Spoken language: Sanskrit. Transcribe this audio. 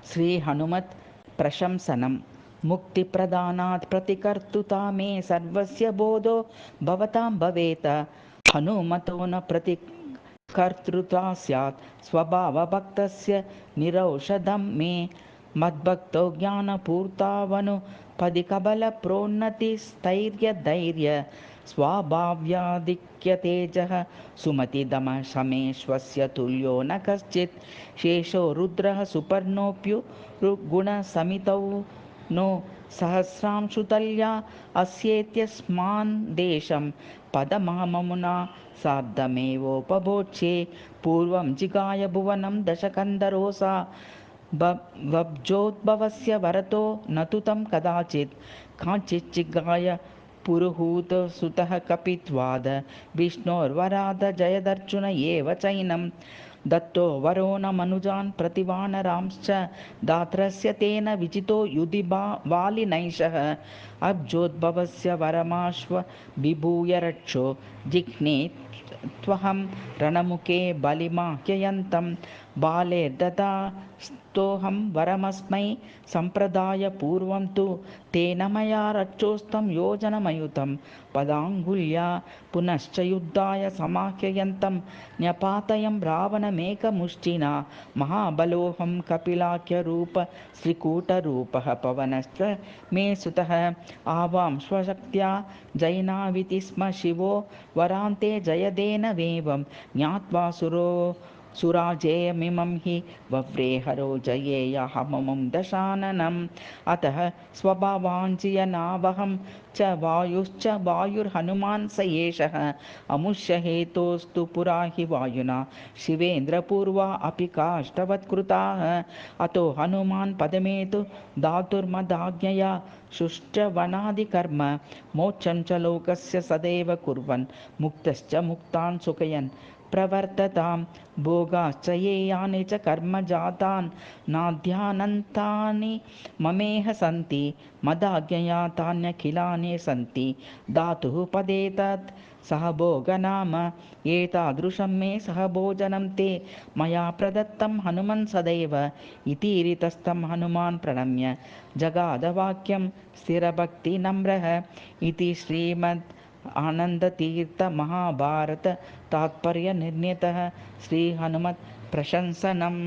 श्रीहनुमत् प्रशंसनं मुक्तिप्रदानात् प्रतिकर्तुता मे सर्वस्य बोधो भवतां भवेत्। हनुमतो न प्रतिकर्तृता स्यात् स्वभावभक्तस्य निरौषधं मे। मद्भक्तो ज्ञानपूर्तावनुपदिकबलप्रोन्नतिस्थैर्यधैर्य स्वाभाव्याधिक्यतेजः सुमतिदमशमेश्वस्य तुल्यो न कश्चित्। शेषो रुद्रः सुपर्णोऽप्युरुगुणसमितौ नो सहस्रांशुतल्या अस्येत्यस्मान् देशं पदमहममुना सार्धमेवोपभोक्ष्ये। पूर्वं जिगाय भुवनं दशकन्धरोऽसा वब्जोद्भवस्य वरतो न तु तं कदाचित्। काञ्चिज्जिगाय पुरुहूतसुतः कपित्वाद विष्णोर्वराद जयदर्जुन एव चैनं। दत्तो वरो न मनुजान् प्रतिवानरांश्च दात्रस्य तेन विजितो युधि वालिनैषः। अब्जोद्भवस्य वरमाश्व विभूय रक्षो जिघ्ने त्वहं रणमुखे बलिमाह्ययन्तं। बालेर्दत्तोऽहं वरमस्मै सम्प्रदाय पूर्वं तु तेन मया रक्षोस्तं योजनमयुतं। पदाङ्गुल्या पुनश्च युद्धाय समाह्ययन्तं न्यपातयं रावणमेकमुष्टिना। महाबलोऽहं कपिलाख्यरूप श्रीकूटरूपः पवनश्च मे सुतः। आवां स्वशक्त्या जयिनाविति स्म शिवो वरान्ते जयदेनमेवं ज्ञात्वा सुराजेयमिमं हि वव्रेहरो जयेयाहममुं दशाननम्। अतः स्वभावाञ्जियनावहं च वायुश्च वायुर्हनुमान् स एषः। अमुष्यहेतोस्तु पुरा हि वायुना शिवेन्द्रपूर्वा अपि काष्ठवत्कृताः। अतो हनुमान् पदमेतु दातुर्मदाज्ञया शुष्टवनादिकर्म। मोक्षं च लोकस्य सदैव कुर्वन् मुक्तश्च मुक्तान् सुखयन् प्रवर्ततां। भोगाश्च ये यानि च कर्मजातान् नाद्यानन्तानि ममेह सन्ति। मदाज्ञया तान्यखिलानि सन्ति दातुः पदे तत् सह भोगनाम। एतादृशं मे सह भोजनं ते मया प्रदत्तं हनुमन् सदैव। इतीरितस्तं हनुमान् प्रणम्य जगादवाक्यं स्थिरभक्तिनम्रः। इति श्रीमद् आनन्दतीर्थ महाभारत तात्पर्यनिर्णयतः श्रीहनुमत् प्रशंसनम्।